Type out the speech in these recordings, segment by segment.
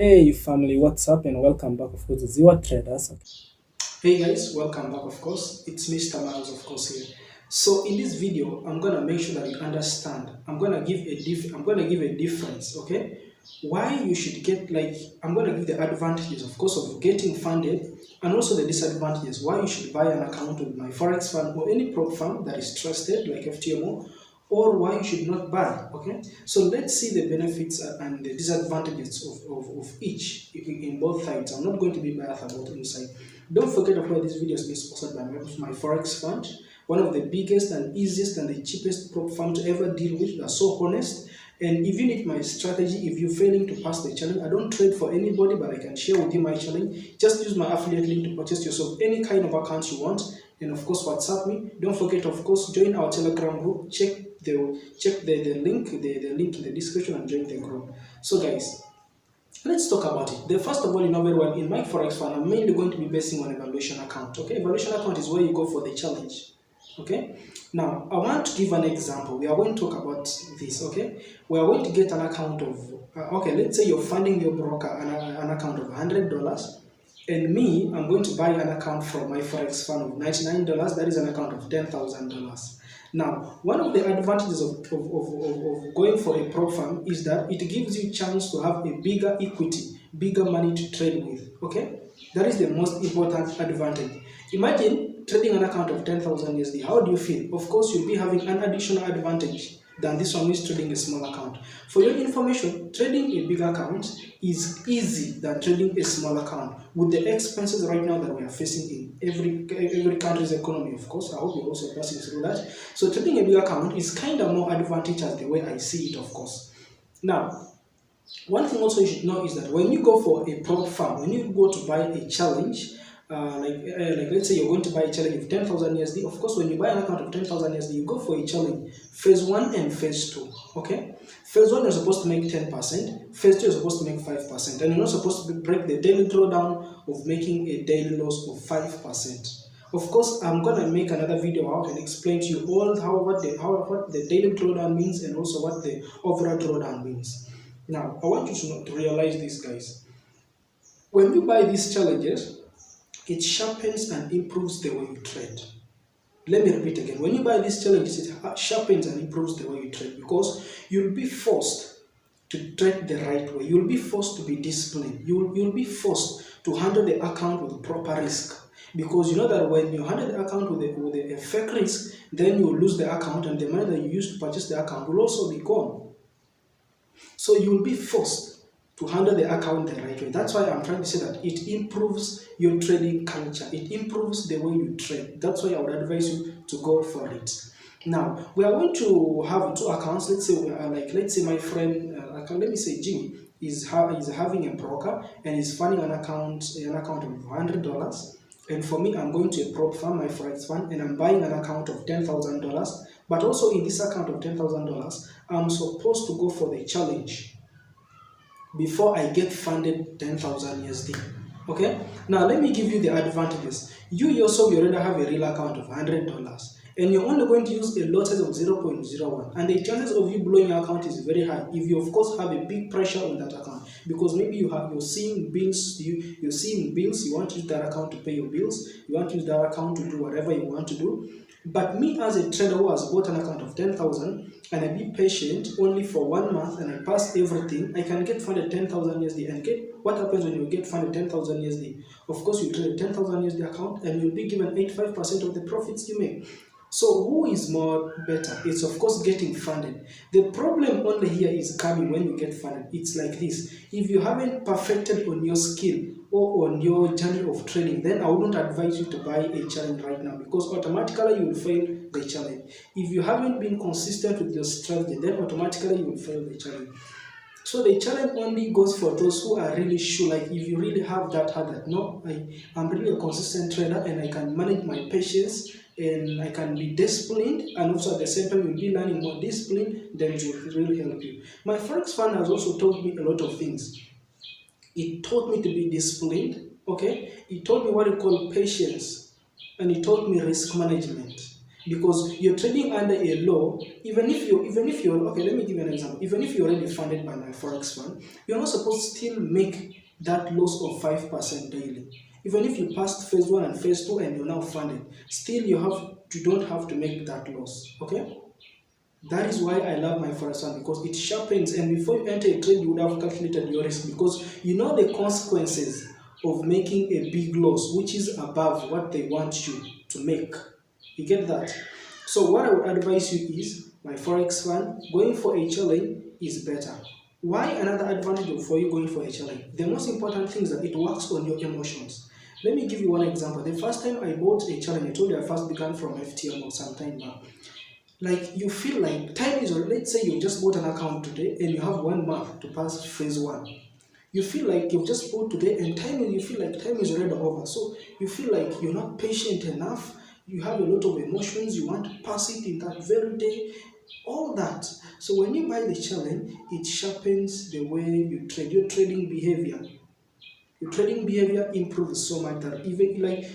Hey family, what's up and welcome back of course to Ziwa Traders. Hey guys, welcome back of course. It's Mr. Miles of course here. So in this video, I'm gonna make sure that you understand. I'm gonna give a difference, okay? Why you should get I'm gonna give the advantages of course of getting funded and also the disadvantages why you should buy an account with my Forex fund or any prop firm that is trusted like FTMO or why you should not buy. Okay, so let's see the benefits and the disadvantages of each in both sides. I'm not going to be biased about any side. Don't forget, of course, this video is being sponsored by my Forex fund, one of the biggest and easiest and the cheapest prop firm to ever deal with. They're so honest. And even if my strategy, if you're failing to pass the challenge, I don't trade for anybody, but I can share with you my challenge. Just use my affiliate link to purchase yourself any kind of accounts you want. And of course, WhatsApp me. Don't forget, of course, join our Telegram group. Check the link in the description and join the group. So guys, let's talk about it. First of all, you know very well, in my Forex fund, I'm mainly going to be basing on evaluation account. Okay, evaluation account is where you go for the challenge. Okay, now I want to give an example. We are going to talk about this. Okay, we are going to get an account of, okay, let's say you're funding your broker an account of $100. And me, I'm going to buy an account from my Forex fund of $99. That is an account of $10,000. Now, one of the advantages of going for a prop firm is that it gives you a chance to have a bigger equity, bigger money to trade with. Okay, that is the most important advantage. Imagine trading an account of 10,000 USD. How do you feel? Of course, you'll be having an additional advantage than this one is trading a small account. For your information, trading a big account is easy than trading a small account with the expenses right now that we are facing in every country's economy. Of course, I hope you're also passing through that. So trading a big account is kind of more advantageous the way I see it, of course. Now, one thing also you should know is that when you go for a prop farm, when you go to buy a challenge, like let's say you're going to buy a challenge of 10,000 USD. Of course, when you buy an account of 10,000 USD, you go for a challenge phase 1 and phase 2. Okay, phase 1 you're supposed to make 10%, phase 2 you're supposed to make 5%, and you're not supposed to break the daily drawdown of making a daily loss of 5%. Of course, I'm gonna make another video how I can explain to you all what the daily drawdown means and also what the overall drawdown means. Now, I want you to realize this, guys. When you buy these challenges, it sharpens and improves the way you trade. Let me repeat again. When you buy these challenges, it sharpens and improves the way you trade because you'll be forced to trade the right way. You'll be forced to be disciplined. You'll be forced to handle the account with proper risk. Because you know that when you handle the account with a fake risk, then you will lose the account and the money that you used to purchase the account will also be gone. So you will be forced to handle the account the right way. That's why I'm trying to say that it improves your trading culture. It improves the way you trade. That's why I would advise you to go for it. Now, we are going to have two accounts. Let's say let's say my friend, let me say Jimmy, is having a broker and is funding an account of $100. And for me, I'm going to a prop firm, my Forex fund, and I'm buying an account of $10,000. But also in this account of $10,000, I'm supposed to go for the challenge before I get funded 10,000 USD. Okay? Now let me give you the advantages. You yourself, you already have a real account of $100 and you're only going to use a lot size of 0.01, and the chances of you blowing your account is very high if you of course have a big pressure on that account, because maybe you're seeing bills, you want to use that account to pay your bills, you want to use that account to do whatever you want to do. But me as a trader who has bought an account of 10,000 and I be patient only for 1 month and I pass everything, I can get funded 10,000 USD. And get what happens when you get funded 10,000 USD? Of course, you trade a 10,000 USD account and you'll be given 85% of the profits you make. So who is more better? It's of course getting funded. The problem only here is coming when you get funded. It's like this. If you haven't perfected on your skill or on your journey of trading, then I wouldn't advise you to buy a challenge right now, because automatically you will fail the challenge. If you haven't been consistent with your strategy, then automatically you will fail the challenge. So the challenge only goes for those who are really sure, like if you really have that heart that no, I'm really a consistent trader and I can manage my patience and I can be disciplined, and also at the same time you'll be learning more discipline, then it will really help you. My Forex fund has also taught me a lot of things. It taught me to be disciplined, okay? It taught me what you call patience, and it taught me risk management. because you're trading under a law. Even if you're okay, let me give you an example. Even if you're already funded by my forex fund, you're not supposed to still make that loss of 5% daily. Even if you passed phase 1 and phase 2 and you're now funded, still you don't have to make that loss. Okay, that is why I love my forex fund, because it sharpens, and before you enter a trade you would have calculated your risk, because you know the consequences of making a big loss which is above what they want you to make. You get that? So what I would advise you is, my forex fund, going for a challenge is better. Why another advantage for you going for a challenge? The most important thing is that it works on your emotions. Let me give you one example. The first time I bought a challenge, I told you I first began from FTM or some time back. Like, you feel like time is, let's say you just bought an account today and you have 1 month to pass phase 1. You feel like you've just bought today and you feel like time is already over. So you feel like you're not patient enough. You have a lot of emotions. You want to pass it in that very day. All that. So when you buy the challenge, it sharpens the way you trade. Your trading behavior. Your trading behavior improves so much that even like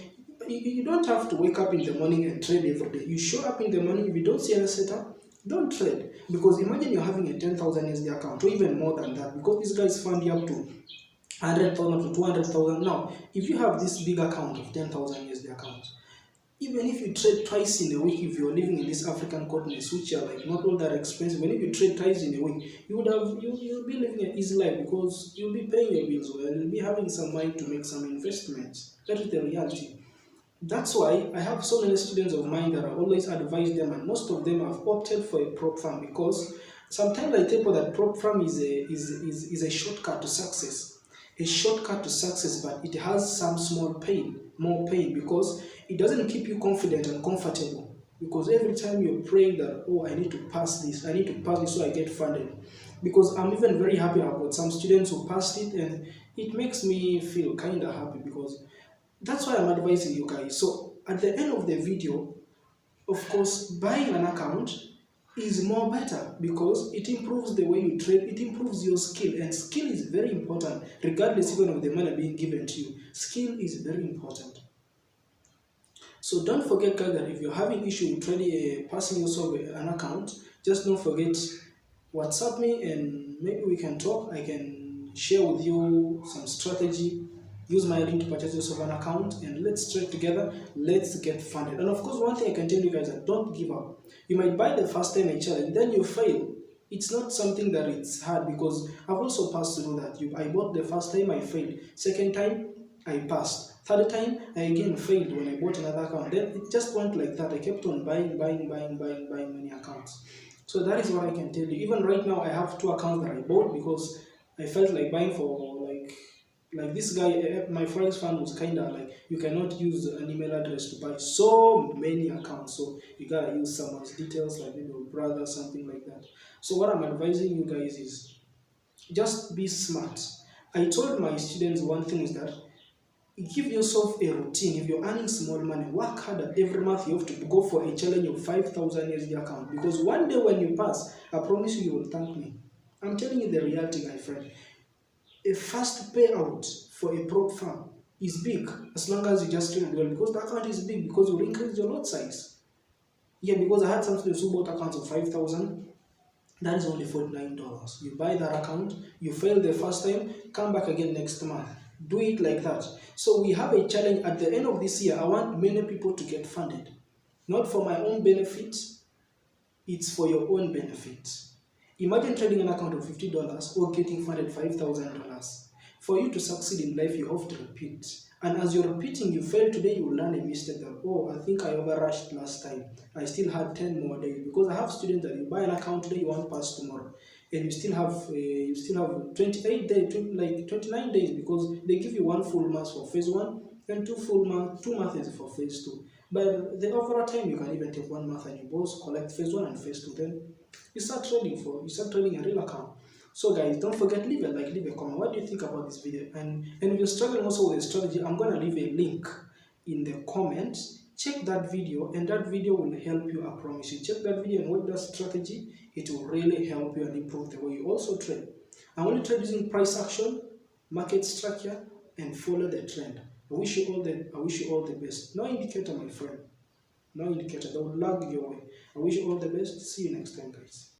you don't have to wake up in the morning and trade every day. You show up in the morning. If you don't see any setup, don't trade. Because imagine you're having a 10,000 USD account or even more than that, because these guys fund you up to 100,000 to 200,000. Now, if you have this big account of 10,000 USD account, even if you trade twice in a week, if you're living in this African continents, which are like not all that expensive, when if you trade twice in a week, you'll be living an easy life, because you'll be paying your bills well, you'll be having some money to make some investments. That is the reality. That's why I have so many students of mine that I always advise them, and most of them have opted for a prop firm, because sometimes I tell people that prop firm is a shortcut to success. A shortcut to success, but it has some small pain, more pain, because it doesn't keep you confident and comfortable. Because every time you're praying that, oh, I need to pass this, so I get funded. Because I'm even very happy about some students who passed it, and it makes me feel kind of happy, because that's why I'm advising you guys. So at the end of the video, of course, buying an account is more better, because it improves the way you trade, it improves your skill, and skill is very important, regardless even of the money being given to you. Skill is very important. So don't forget, guys, that if you're having issue with trading, passing yourself an account, just don't forget, WhatsApp me and maybe we can talk. I can share with you some strategy. Use my link to purchase yourself an account, and let's trade together. Let's get funded. And of course, one thing I can tell you guys is that don't give up. You might buy the first time a challenge, then you fail. It's not something that it's hard, because I've also passed through that. I bought the first time, I failed. Second time, I passed. Third time, I again failed when I bought another account. Then it just went like that. I kept on buying many accounts. So that is what I can tell you. Even right now, I have 2 accounts that I bought, because I felt like buying for like this guy. My forex fund was kind of like, you cannot use an email address to buy so many accounts, so you gotta use someone's details, like maybe your brother, something like that. So what I'm advising you guys is, just be smart. I told my students one thing is that, give yourself a routine. If you're earning small money, work harder. Every month you have to go for a challenge of 5,000 USD account, because one day when you pass, I promise you will thank me. I'm telling you the reality, my friend. A fast payout for a prop firm is big, as long as you just trade well, because the account is big, because you will increase your lot size. Yeah, because I had some students who bought accounts of 5,000. That is only $49. You buy that account, you fail the first time, come back again next month. Do it like that. So we have a challenge at the end of this year. I want many people to get funded. Not for my own benefit, it's for your own benefit. Imagine trading an account of $50 or getting funded $5,000. For you to succeed in life, you have to repeat. And as you're repeating, you fail today, you will learn a mistake that, oh, I think I overrushed last time. I still had 10 more days. Because I have students that you buy an account today, you want pass tomorrow. And you still have 28 days, 29 days, because they give you 1 full month for phase 1 and 2 months for phase 2. But the overall time, you can even take 1 month and you both collect phase 1 and phase 2. Then you start trading a real account. So guys, don't forget, leave a comment. What do you think about this video? And if you're struggling also with a strategy, I'm gonna leave a link in the comments. Check that video, and that video will help you. I promise you. Check that video and watch that strategy. It will really help you and improve the way you also trade. I only trade using price action, market structure, and follow the trend. I wish you all the best. No indicator, my friend. no indicator, they will lag your way. I wish you all the best. See you next time, guys.